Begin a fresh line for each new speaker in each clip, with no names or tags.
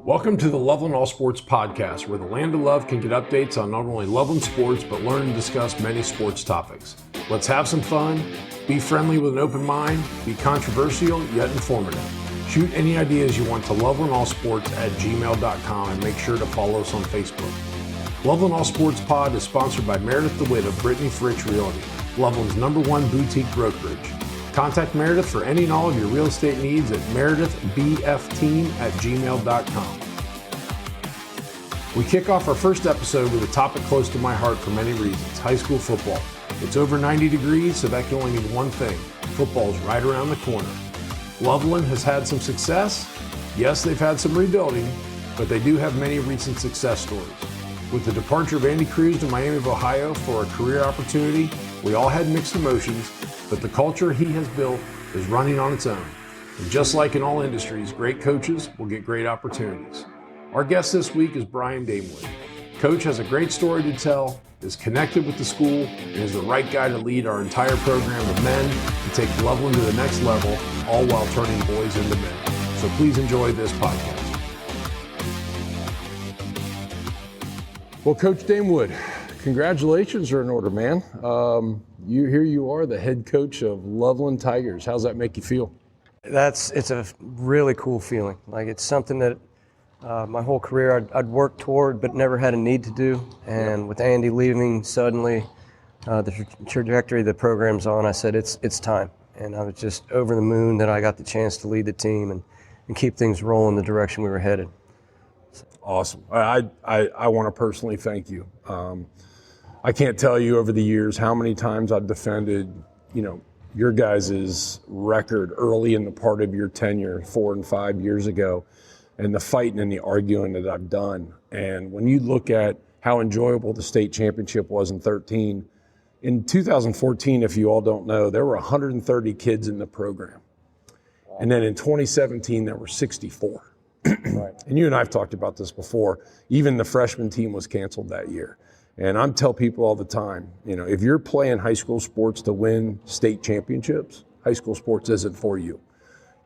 Welcome to the Loveland All Sports Podcast, where the land of love can get updates on not only Loveland sports, but learn and discuss many sports topics. Let's have some fun, be friendly with an open mind, be controversial yet informative. Shoot any ideas you want to lovelandallsports@gmail.com and make sure to follow us on Facebook. Loveland All Sports Pod is sponsored by Meredith DeWitt of Brittany Fritch Realty, Loveland's #1 boutique brokerage. Contact Meredith for any and all of your real estate needs at meredithbfteam@gmail.com. We kick off our first episode with a topic close to my heart for many reasons: high school football. It's over 90 degrees, so that can only mean one thing: football's right around the corner. Loveland has had some success. Yes, they've had some rebuilding, but they do have many recent success stories. With the departure of Andy Cruz to Miami of Ohio for a career opportunity, we all had mixed emotions, but the culture he has built is running on its own. And just like in all industries, great coaches will get great opportunities. Our guest this week is Brian Damewood. Coach has a great story to tell, is connected with the school, and is the right guy to lead our entire program of men to take Loveland to the next level, all while turning boys into men. So please enjoy this podcast. Well, Coach Damewood, congratulations are in order, man. Here you are, the head coach of Loveland Tigers. How's that make you feel?
It's a really cool feeling. Like, it's something that my whole career I'd worked toward but never had a need to do. And with Andy leaving suddenly, the trajectory the program's on, I said it's time. And I was just over the moon that I got the chance to lead the team and keep things rolling the direction we were headed.
Awesome. I want to personally thank you. I can't tell you over the years how many times I've defended, your guys' record early in the part of your tenure 4 and 5 years ago, and the fighting and the arguing that I've done. And when you look at how enjoyable the state championship was in 2013, in 2014, if you all don't know, there were 130 kids in the program. And then in 2017, there were 64. Right. And you and I have talked about this before. Even the freshman team was canceled that year. And I'm tell people all the time, if you're playing high school sports to win state championships, high school sports isn't for you.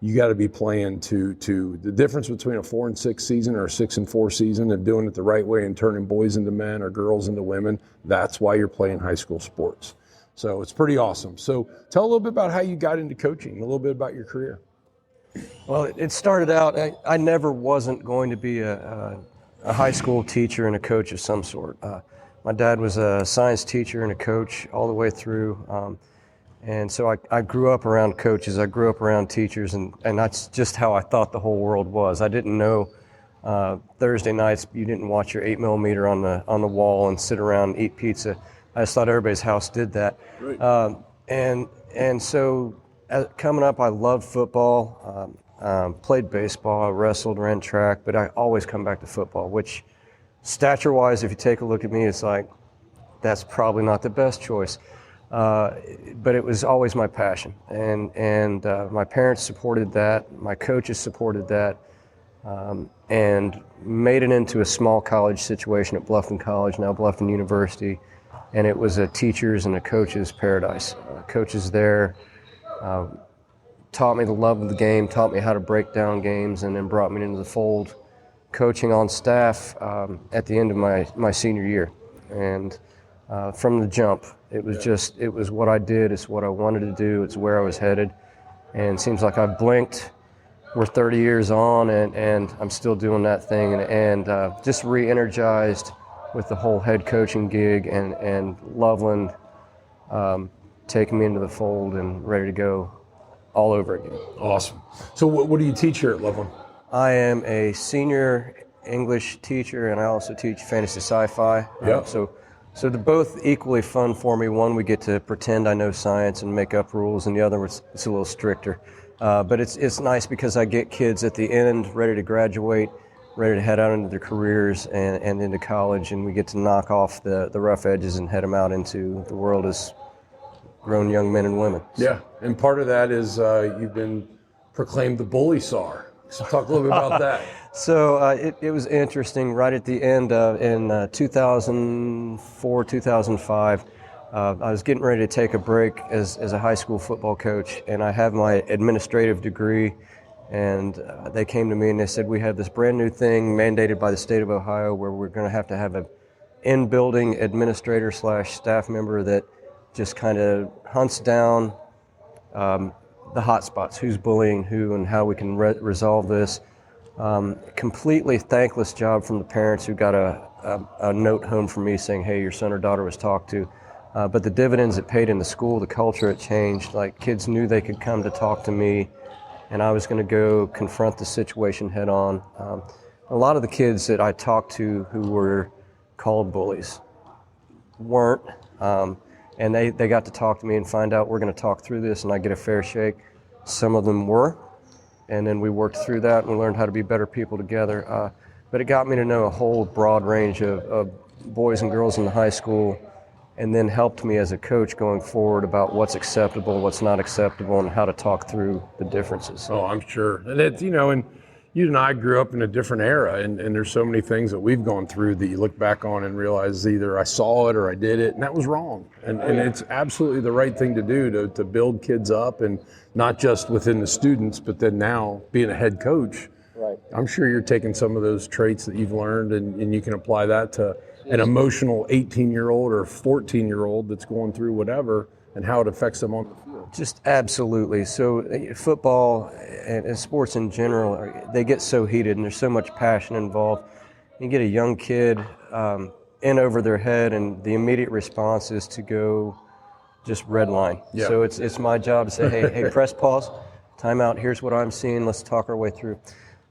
You got to be playing to the difference between a 4 and 6 season or a 6 and 4 season of doing it the right way and turning boys into men or girls into women. That's why you're playing high school sports. So it's pretty awesome. So tell a little bit about how you got into coaching, a little bit about your career.
Well, it started out, I never wasn't going to be a high school teacher and a coach of some sort. My dad was a science teacher and a coach all the way through. And so I grew up around coaches. I grew up around teachers, and that's just how I thought the whole world was. I didn't know Thursday nights you didn't watch your 8mm on the wall and sit around and eat pizza. I just thought everybody's house did that. Right. And so coming up, I loved football, played baseball, I wrestled, ran track, but I always come back to football, which stature-wise, if you take a look at me, it's like, that's probably not the best choice. But it was always my passion. And my parents supported that, my coaches supported that, and made it into a small college situation at Bluffton College, now Bluffton University. And it was a teacher's and a coach's paradise. Coaches there taught me the love of the game, taught me how to break down games, and then brought me into the fold, coaching on staff at the end of my senior year. And from the jump, it was what I did, it's what I wanted to do, it's where I was headed. And it seems like I've blinked, we're 30 years on, and I'm still doing that thing, and just re-energized with the whole head coaching gig, and Loveland taking me into the fold and ready to go all over again.
Awesome. So what do you teach here at Loveland?
I am a senior English teacher, and I also teach fantasy sci-fi.
Yeah.
So they're both equally fun for me. One, we get to pretend I know science and make up rules, and the other, it's a little stricter. But it's nice because I get kids at the end ready to graduate, ready to head out into their careers and into college, and we get to knock off the rough edges and head them out into the world as grown young men and women.
Yeah, and part of that is you've been proclaimed the bully czar. So talk a little bit about that.
So it was interesting. Right at the end in 2004, 2005, I was getting ready to take a break as a high school football coach, and I have my administrative degree And they came to me and they said, we have this brand new thing mandated by the state of Ohio where we're going to have an in-building administrator / staff member that just kind of hunts down the hot spots, who's bullying who and how we can resolve this. Completely thankless job from the parents who got a note home from me saying, hey, your son or daughter was talked to. But the dividends it paid in the school, the culture it changed. Like, kids knew they could come to talk to me, and I was going to go confront the situation head on. A lot of the kids that I talked to who were called bullies weren't, and they got to talk to me and find out we're going to talk through this and I get a fair shake. Some of them were, and then we worked through that and we learned how to be better people together. But it got me to know a whole broad range of boys and girls in the high school, and then helped me as a coach going forward about what's acceptable, what's not acceptable, and how to talk through the differences.
Oh, I'm sure. And it's, and you and I grew up in a different era, and there's so many things that we've gone through that you look back on and realize either I saw it or I did it, and that was wrong. And it's absolutely the right thing to do to build kids up, and not just within the students, but then now being a head coach.
Right.
I'm sure you're taking some of those traits that you've learned and you can apply that to an emotional 18-year-old or 14-year-old that's going through whatever and how it affects them on the field.
Just absolutely. So football and sports in general, they get so heated and there's so much passion involved. You get a young kid in over their head, and the immediate response is to go just red line.
Yeah.
So it's my job to say, hey, press pause, time out, here's what I'm seeing, let's talk our way through.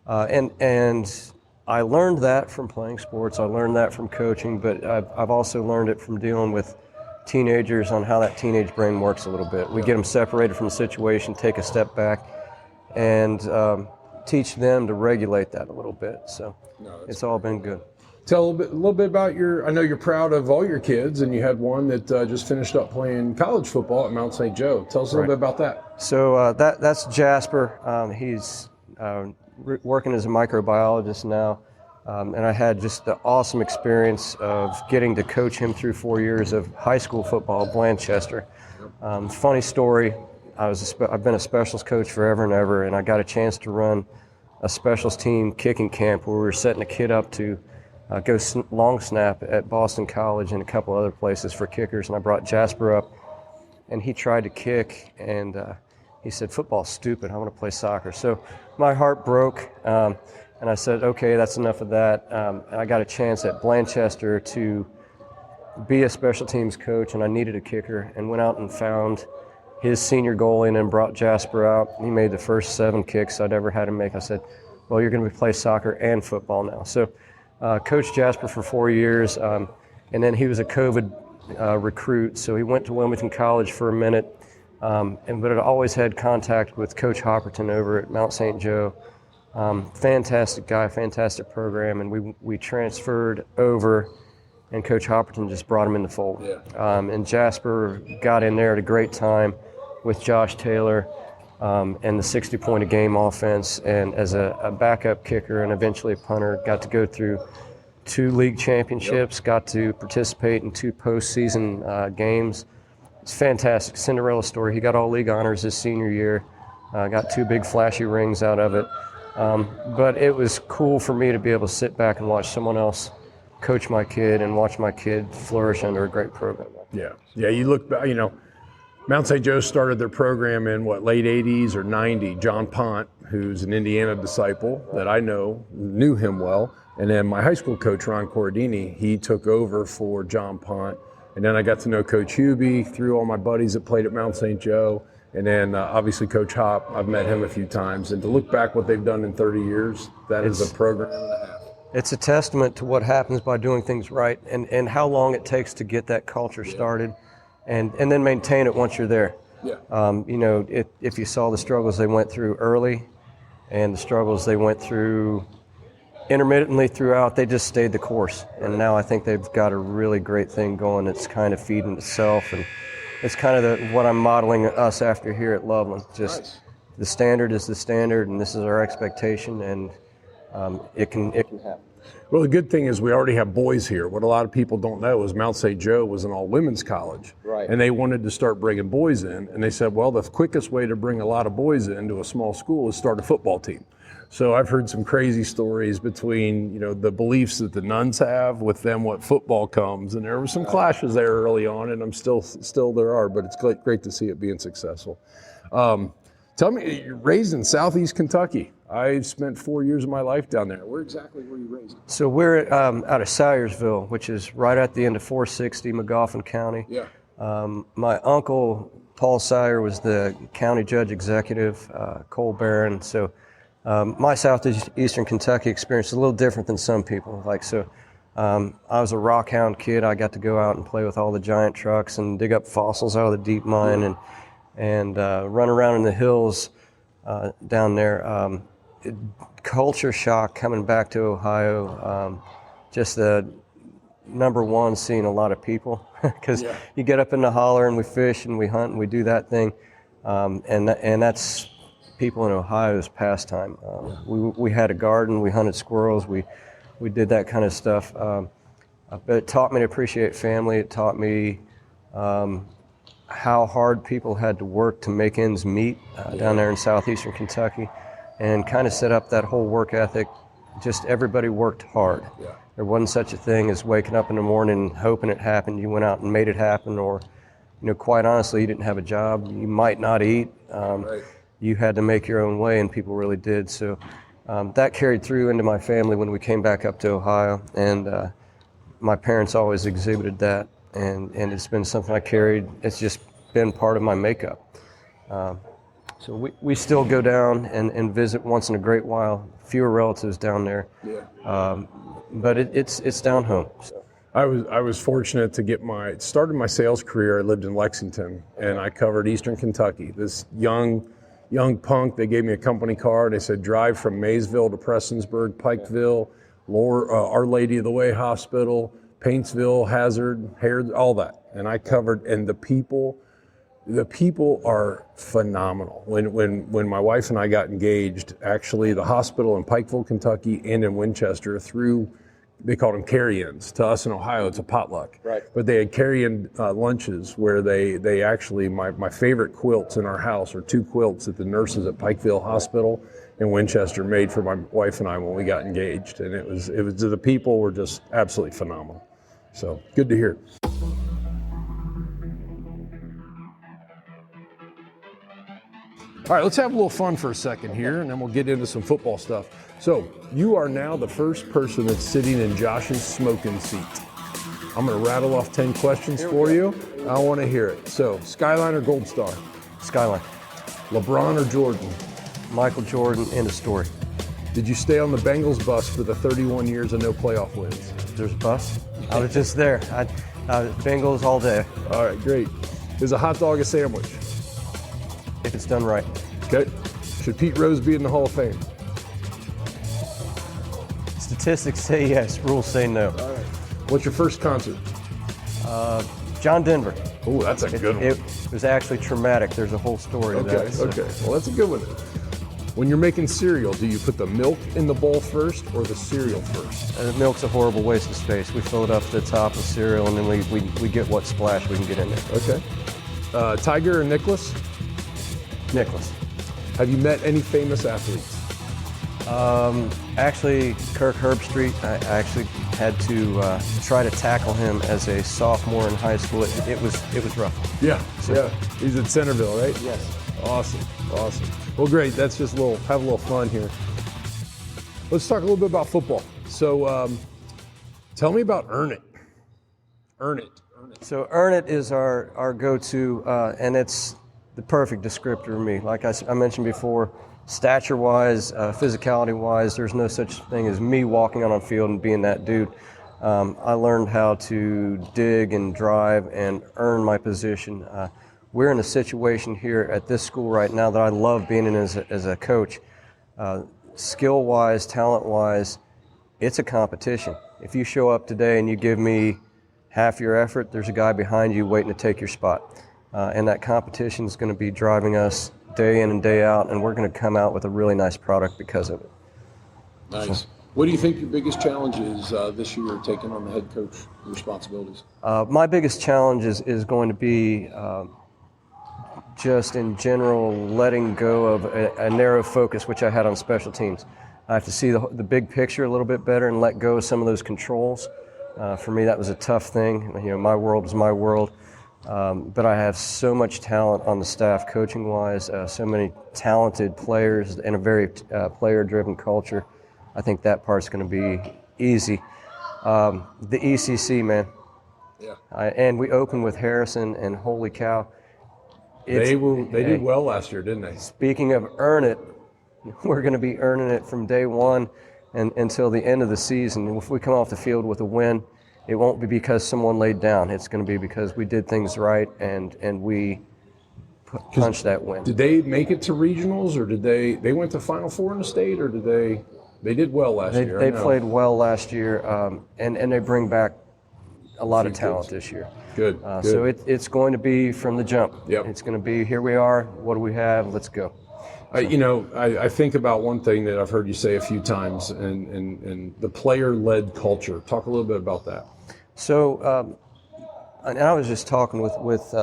And I learned that from playing sports. I learned that from coaching, but I've also learned it from dealing with teenagers on how that teenage brain works a little bit. We get them separated from the situation, take a step back, and teach them to regulate that a little bit. So it's all been good.
Tell a little bit about I know you're proud of all your kids, and you had one that just finished up playing college football at Mount St. Joe. Tell us a little bit about that.
So that's Jasper. He's working as a microbiologist now, and I had just the awesome experience of getting to coach him through 4 years of high school football at Blanchester. Funny story, I've been a specials coach forever and ever, and I got a chance to run a specials team kicking camp where we were setting a kid up to go long snap at Boston College and a couple other places for kickers, and I brought Jasper up, and he tried to kick, and he said, football's stupid, I want to play soccer. So my heart broke, and I said, okay, that's enough of that. And I got a chance at Blanchester to be a special teams coach, and I needed a kicker, and went out and found his senior goalie and then brought Jasper out. He made the first 7 kicks I'd ever had him make. I said, well, you're going to play soccer and football now. So coached Jasper for 4 years, and then he was a COVID recruit, so he went to Wilmington College for a minute, but I always had contact with Coach Hopperton over at Mount St. Joe. Fantastic guy, fantastic program, and we transferred over, and Coach Hopperton just brought him in the fold.
Yeah.
And Jasper got in there at a great time with Josh Taylor and the 60-point-a-game offense, and as a backup kicker and eventually a punter, got to go through 2 league championships, got to participate in 2 postseason games. It's fantastic, Cinderella story. He got all league honors his senior year, got 2 big flashy rings out of it. But it was cool for me to be able to sit back and watch someone else coach my kid and watch my kid flourish under a great program.
Yeah, you look back, Mount St. Joe started their program in late 80s or 90. John Pont, who's an Indiana disciple that I knew him well. And then my high school coach, Ron Corradini, he took over for John Pont. And then I got to know Coach Hubie through all my buddies that played at Mount St. Joe. And then obviously Coach Hop, I've met him a few times. And to look back what they've done in 30 years, that is a program and a half.
It's a testament to what happens by doing things right, and how long it takes to get that culture started and then maintain it once you're there.
Yeah.
If you saw the struggles they went through early and the struggles they went through intermittently throughout, they just stayed the course. And now I think they've got a really great thing going that's kind of feeding itself. And it's kind of what I'm modeling us after here at Loveland. Just nice. The standard is the standard, and this is our expectation. And it can happen.
Well, the good thing is we already have boys here. What a lot of people don't know is Mount St. Joe was an all-women's college.
Right.
And they wanted to start bringing boys in. And they said, well, the quickest way to bring a lot of boys into a small school is start a football team. So I've heard some crazy stories between, you know, the beliefs that the nuns have with them what football comes. And there were some clashes there early on, and I'm still there are, but it's great to see it being successful. Tell me, you're raised in Southeast Kentucky. I spent 4 years of my life down there. Where exactly were you raised?
So we're out of Salyersville, which is right at the end of 460, McGoffin County.
Yeah.
My uncle, Paul Sire, was the county judge executive, Cole Barron. So my southeastern Kentucky experience is a little different than some people. I was a rockhound kid. I got to go out and play with all the giant trucks and dig up fossils out of the deep mine and run around in the hills down there. Culture shock coming back to Ohio. Just the number one, seeing a lot of people, because you get up in the holler and we fish and we hunt and we do that thing, and that's people in Ohio's pastime. We had a garden, we hunted squirrels, we did that kind of stuff. But it taught me to appreciate family. It taught me how hard people had to work to make ends meet down there in southeastern Kentucky, and kind of set up that whole work ethic. Just everybody worked hard. Yeah. There wasn't such a thing as waking up in the morning and hoping it happened. You went out and made it happen, or, you know, quite honestly, you didn't have a job. You might not eat. Right. You had to make your own way, and people really did. So that carried through into my family when we came back up to Ohio, and my parents always exhibited that, and it's been something I carried. It's just been part of my makeup. So we still go down and visit once in a great while. Fewer relatives down there, but it's down home. So.
I was fortunate to started my sales career. I lived in Lexington, and I covered Eastern Kentucky. This young punk, they gave me a company car. They said drive from Maysville to Prestonsburg, Pikeville, Our Lady of the Way Hospital, Paintsville, Hazard, Harrod, all that. And I covered, and the people are phenomenal. When my wife and I got engaged, actually the hospital in Pikeville, Kentucky, and in Winchester they called them carry-ins. To us in Ohio, it's a potluck.
Right.
But they had carry-in lunches where they actually, my favorite quilts in our house are two quilts that the nurses at Pikeville Hospital in Winchester made for my wife and I when we got engaged. And it was the people were just absolutely phenomenal. So good to hear. All right, let's have a little fun for a second here, and then we'll get into some football stuff. So you are now the first person that's sitting in Josh's smoking seat. I'm going to rattle off 10 questions for you. I want to hear it. So Skyline or Gold Star?
Skyline.
LeBron or Jordan?
Michael Jordan, end of story.
Did you stay on the Bengals bus for the 31 years of no playoff wins?
There's a bus? I was just there. Bengals all day.
All right, great. Is a hot dog a sandwich?
If it's done right.
Okay. Should Pete Rose be in the Hall of Fame?
Statistics say yes, rules say no.
All right. What's your first concert?
John Denver.
Oh, that's a good one.
It was actually traumatic. There's a whole story to that. So.
Okay. Well, that's a good one. When you're making cereal, do you put the milk in the bowl first or the cereal first?
The milk's a horrible waste of space. We fill it up to the top of cereal, and then we get what splash we can get in there.
Okay. Tiger or Nicholas?
Nicholas.
Have you met any famous athletes?
Actually, Kirk Herbstreit. I actually had to try to tackle him as a sophomore in high school. It was rough.
Yeah. He's at Centerville, right?
Yes.
Awesome. Well, great. That's just have a little fun here. Let's talk a little bit about football. So, tell me about Earn It. Earn It.
So Earn It is our go-to, and it's the perfect descriptor of me. Like I mentioned before, stature-wise, physicality-wise, there's no such thing as me walking on a field and being that dude. I learned how to dig and drive and earn my position. We're in a situation here at this school right now that I love being in as a coach. Skill-wise, talent-wise, it's a competition. If you show up today and you give me half your effort, there's a guy behind you waiting to take your spot. And that competition is going to be driving us day in and day out, and we're going to come out with a really nice product because of it.
Nice. What do you think your biggest challenge is this year, taking on the head coach responsibilities?
My biggest challenge is going to be just in general letting go of a narrow focus which I had on special teams. I have to see the big picture a little bit better and let go of some of those controls. For me, that was a tough thing. My world is my world. But I have so much talent on the staff, coaching-wise, so many talented players, and a very player-driven culture. I think that part's going to be easy. The ECC, man.
Yeah.
And we opened with Harrison, and holy cow.
They did well last year, didn't they?
Speaking of earn it, we're going to be earning it from day one and until the end of the season. If we come off the field with a win, it won't be because someone laid down. It's going to be because we did things right and we punched that win.
Did they make it to regionals, or did they went to Final Four in the state, or did they did well last year?
They played well last year, and they bring back a lot of talent this year.
Good.
So it's going to be from the jump.
Yep.
It's going to be, here we are, what do we have, let's go.
I think about one thing that I've heard you say a few times, and the player-led culture. Talk a little bit about that.
So, and I was just talking with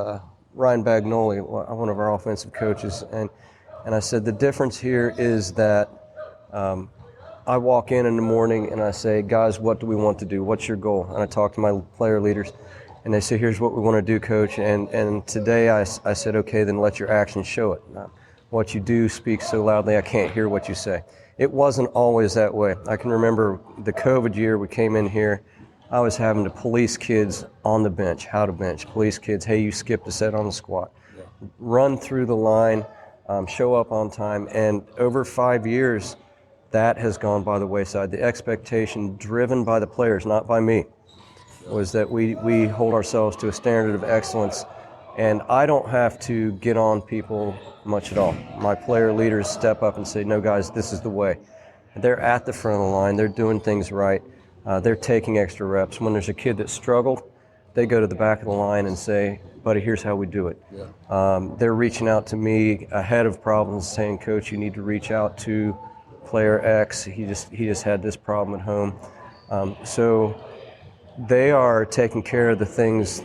Ryan Bagnoli, one of our offensive coaches, and I said the difference here is that I walk in the morning and I say, guys, what do we want to do? What's your goal? And I talk to my player leaders, and they say, here's what we want to do, coach. And today I said, okay, then let your actions show it. What you do speaks so loudly I can't hear what you say. It wasn't always that way. I can remember the COVID year we came in here, I was having to police kids on the bench, how to bench, police kids, hey, you skipped a set on the squat. Yeah. Run through the line, show up on time, and over 5 years, that has gone by the wayside. The expectation driven by the players, not by me, was that we hold ourselves to a standard of excellence, and I don't have to get on people much at all. My player leaders step up and say, no, guys, this is the way. They're at the front of the line. They're doing things right. They're taking extra reps. When there's a kid that struggled, they go to the back of the line and say, buddy, here's how we do it. Yeah. They're reaching out to me ahead of problems, saying, coach, you need to reach out to player X. He just had this problem at home. So they are taking care of the things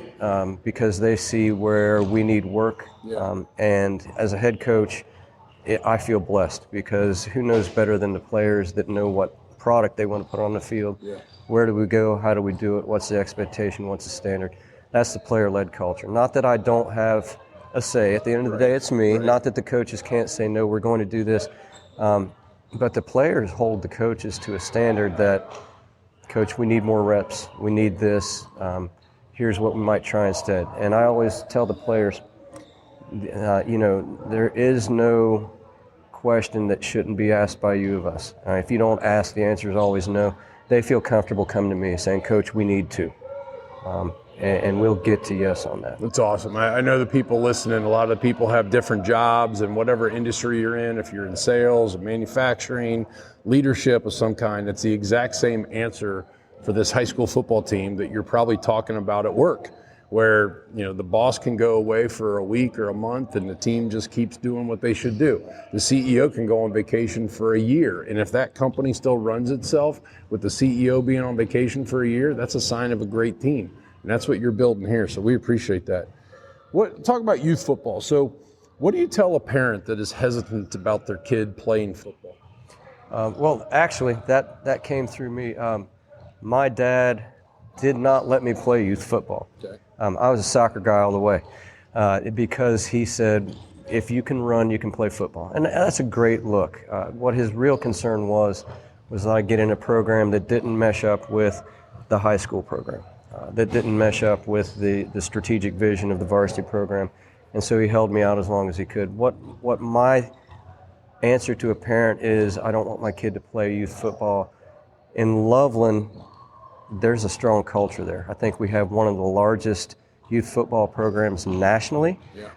because they see where we need work. Yeah. And as a head coach, I feel blessed because who knows better than the players that know what product they want to put on the field. Yeah. Where do we go? How do we do it? What's the expectation? What's the standard? That's the player-led culture. Not that I don't have a say. At the end of the day, it's me. Right. Not that the coaches can't say, no, we're going to do this. But the players hold the coaches to a standard that, coach, we need more reps. We need this. Here's what we might try instead. And I always tell the players, there is no question that shouldn't be asked by you of us. If you don't ask, the answer is always no. They feel comfortable coming to me saying, coach, we need to. And we'll get to yes on that.
That's awesome. I know the people listening, a lot of the people have different jobs in whatever industry you're in. If you're in sales, manufacturing, leadership of some kind, it's the exact same answer for this high school football team that you're probably talking about at work, where the boss can go away for a week or a month and the team just keeps doing what they should do. The CEO can go on vacation for a year, and if that company still runs itself with the CEO being on vacation for a year, that's a sign of a great team. And that's what you're building here, so we appreciate that. Talk about youth football. So what do you tell a parent that is hesitant about their kid playing football?
Well, actually, that came through me. My dad did not let me play youth football. Okay. I was a soccer guy all the way because he said, if you can run, you can play football. And that's a great look. What his real concern was that I get in a program that didn't mesh up with the high school program. That didn't mesh up with the strategic vision of the varsity program, and so he held me out as long as he could. What my answer to a parent is, I don't want my kid to play youth football. In Loveland, there's a strong culture there. I think we have one of the largest youth football programs nationally. Yeah.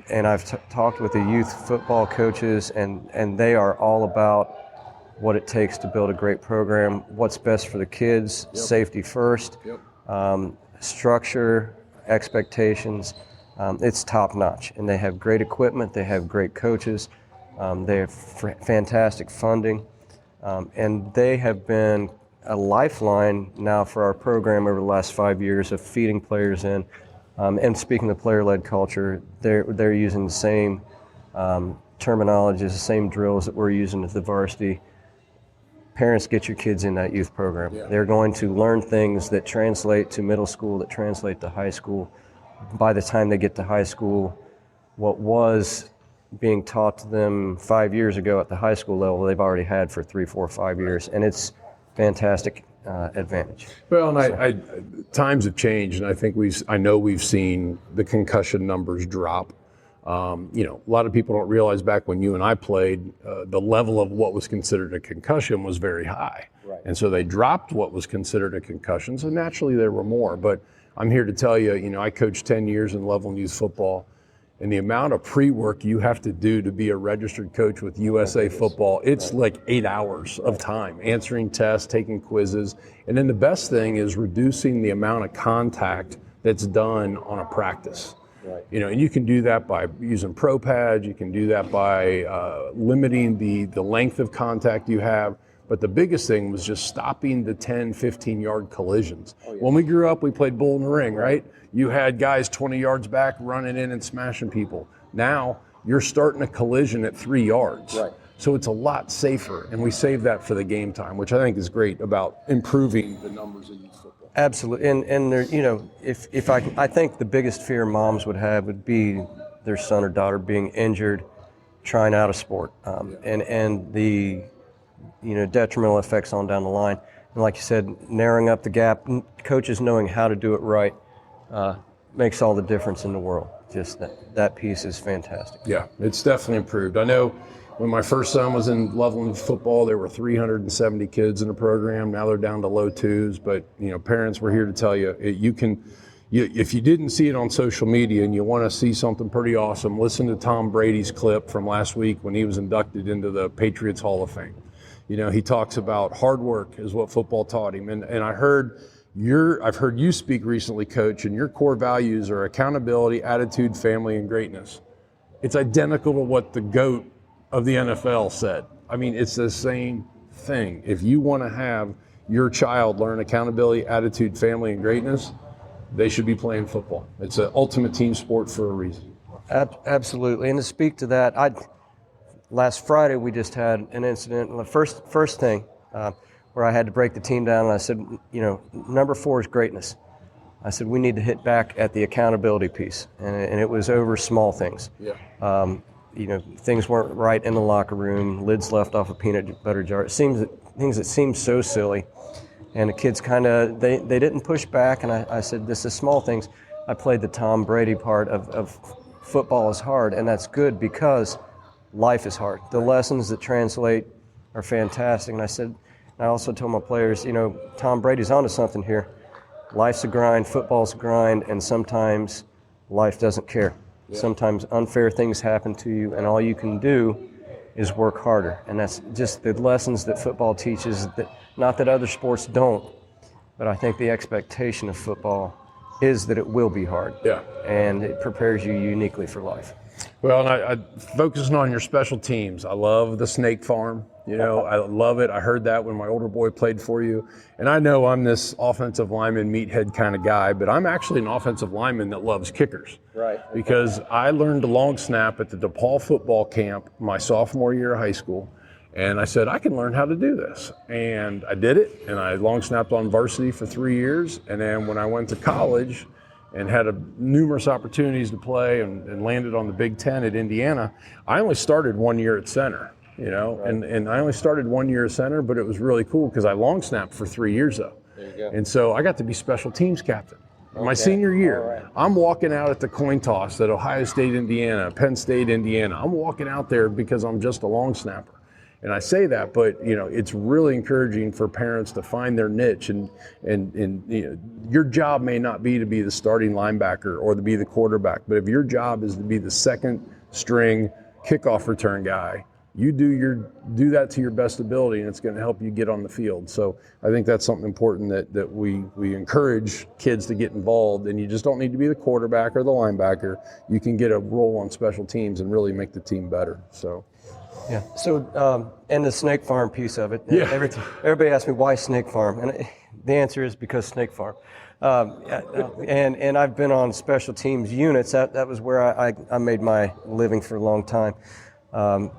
And I've talked with the youth football coaches, and they are all about what it takes to build a great program, what's best for the kids, yep. Safety first. Yep. Structure, expectations, it's top notch. And they have great equipment, they have great coaches, they have fantastic funding. And they have been a lifeline now for our program over the last 5 years of feeding players in. And speaking of player-led culture, they're using the same terminologies, the same drills that we're using at the varsity. Parents, get your kids in that youth program. Yeah. They're going to learn things that translate to middle school, that translate to high school. By the time they get to high school, what was being taught to them 5 years ago at the high school level, they've already had for 3, 4, 5 years, and it's fantastic advantage.
Well, and times have changed, and I think I know we've seen the concussion numbers drop. A lot of people don't realize back when you and I played, the level of what was considered a concussion was very high. Right. And so they dropped what was considered a concussion, so naturally there were more. But I'm here to tell you, I coached 10 years in Loveland youth football, and the amount of pre-work you have to do to be a registered coach with USA football, it's like 8 hours of time, answering tests, taking quizzes. And then the best thing is reducing the amount of contact that's done on a practice. Right. And you can do that by using pro pads, you can do that by limiting the length of contact you have. But the biggest thing was just stopping the 10, 15-yard collisions. Oh, yeah. When we grew up, we played bull in the ring, right? You had guys 20 yards back running in and smashing people. Now you're starting a collision at 3 yards. Right. So it's a lot safer, and we save that for the game time, which I think is great about improving the numbers in youth football.
Absolutely, and there, if I think the biggest fear moms would have would be their son or daughter being injured, trying out a sport, and the detrimental effects on down the line. And like you said, narrowing up the gap, coaches knowing how to do it right makes all the difference in the world. Just that piece is fantastic.
Yeah, it's definitely improved. I know when my first son was in Loveland football, there were 370 kids in the program. Now they're down to low twos. But parents, we're here to tell you, if you didn't see it on social media and you want to see something pretty awesome, listen to Tom Brady's clip from last week when he was inducted into the Patriots Hall of Fame. He talks about hard work is what football taught him. And I've heard you speak recently, Coach, and your core values are accountability, attitude, family, and greatness. It's identical to what the GOAT of the NFL said. I mean, it's the same thing. If you want to have your child learn accountability, attitude, family, and greatness, they should be playing football. It's an ultimate team sport for a reason.
Absolutely. And to speak to that, last Friday we just had an incident. The first thing where I had to break the team down, and I said, number 4 is greatness. I said we need to hit back at the accountability piece, and it was over small things. Yeah. Things weren't right in the locker room, lids left off a peanut butter jar. Things that seem so silly. And the kids they didn't push back, and I said, this is small things. I played the Tom Brady part of football is hard, and that's good because life is hard. The lessons that translate are fantastic. And I also told my players, Tom Brady's onto something here. Life's a grind, football's a grind, and sometimes life doesn't care. Yeah. Sometimes unfair things happen to you, and all you can do is work harder. And that's just the lessons that football teaches, not that other sports don't, but I think the expectation of football is that it will be hard. Yeah. And it prepares you uniquely for life.
Well, and I focusing on your special teams. I love the snake farm. I love it. I heard that when my older boy played for you. And I know I'm this offensive lineman, meathead kind of guy, but I'm actually an offensive lineman that loves kickers. Right. Because I learned to long snap at the DePaul football camp my sophomore year of high school. And I said, I can learn how to do this. And I did it, and I long snapped on varsity for 3 years. And then when I went to college and had numerous opportunities to play and landed on the Big Ten at Indiana, I only started 1 year at center. Right. And I only started 1 year at center, but it was really cool because I long snapped for 3 years though. There you go. And so I got to be special teams captain. Okay. My senior year, right. I'm walking out at the coin toss at Ohio State, Indiana, Penn State, Indiana. I'm walking out there because I'm just a long snapper. And I say that, but it's really encouraging for parents to find their niche. And your job may not be to be the starting linebacker or to be the quarterback, but if your job is to be the second string kickoff return guy, you do that to your best ability, and it's going to help you get on the field. So I think that's something important that we encourage kids to get involved. And you just don't need to be the quarterback or the linebacker. You can get a role on special teams and really make the team better. So
Yeah. So, and the snake farm piece of it.
Yeah.
Everybody asks me why snake farm, and the answer is because snake farm. And I've been on special teams units. That was where I made my living for a long time,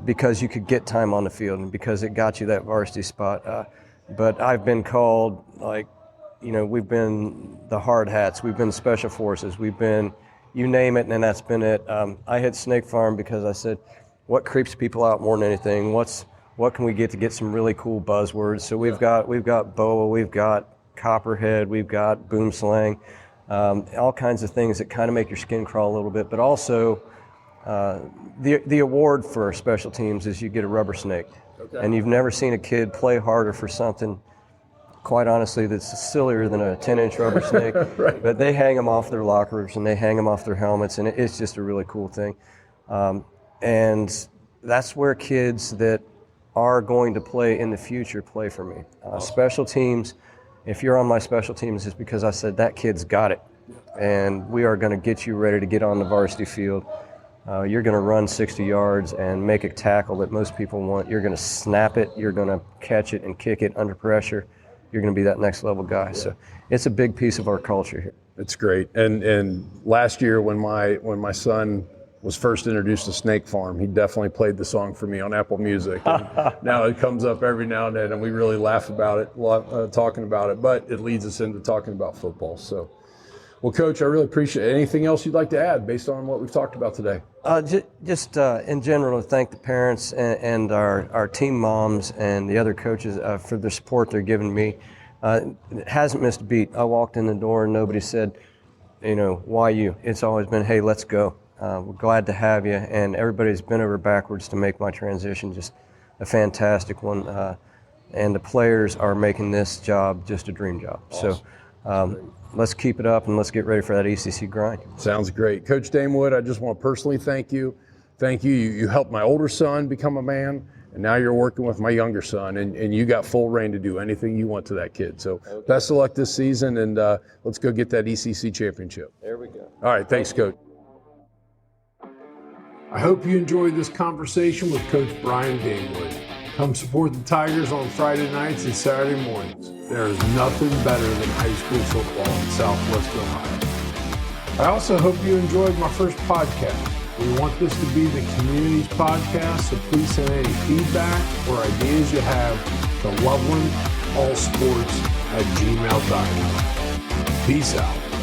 because you could get time on the field and because it got you that varsity spot. But I've been called, like, we've been the hard hats, we've been special forces, we've been, you name it, and that's been it. I hit snake farm because I said, what creeps people out more than anything? What can we get some really cool buzzwords? So we've got BOA, we've got copperhead, we've got boom slang, all kinds of things that kind of make your skin crawl a little bit. But also, the award for special teams is you get a rubber snake. Okay. And you've never seen a kid play harder for something, quite honestly, that's sillier than a 10-inch rubber snake. Right. But they hang them off their lockers and they hang them off their helmets, and it's just a really cool thing. And that's where kids that are going to play in the future play for me. Special teams, if you're on my special teams, it's because I said that kid's got it. And we are going to get you ready to get on the varsity field. You're going to run 60 yards and make a tackle that most people want. You're going to snap it. You're going to catch it and kick it under pressure. You're going to be that next level guy. So it's a big piece of our culture here.
It's great. And last year when my son was first introduced to Snake Farm, he definitely played the song for me on Apple Music. And now it comes up every now and then, and we really laugh about it, talking about it, but it leads us into talking about football. So, well, Coach, I really appreciate it. Anything else you'd like to add based on what we've talked about today?
Just in general, to thank the parents and our team moms and the other coaches for the support they're giving me. It hasn't missed a beat. I walked in the door and nobody said, why you? It's always been, hey, let's go. We're glad to have you, and everybody's bent over backwards to make my transition just a fantastic one. And the players are making this job just a dream job. Awesome. So let's keep it up and let's get ready for that ECC grind.
Sounds great. Coach Damewood, I just want to personally thank you. Thank you. You helped my older son become a man, and now you're working with my younger son, and you got full reign to do anything you want to that kid. So best of luck this season, and let's go get that ECC championship.
There we go.
All right. Thanks, Coach. I hope you enjoyed this conversation with Coach Brian Damewood. Come support the Tigers on Friday nights and Saturday mornings. There is nothing better than high school football in Southwest Ohio. I also hope you enjoyed my first podcast. We want this to be the community's podcast, so please send any feedback or ideas you have to lovelandallsports@gmail.com. Peace out.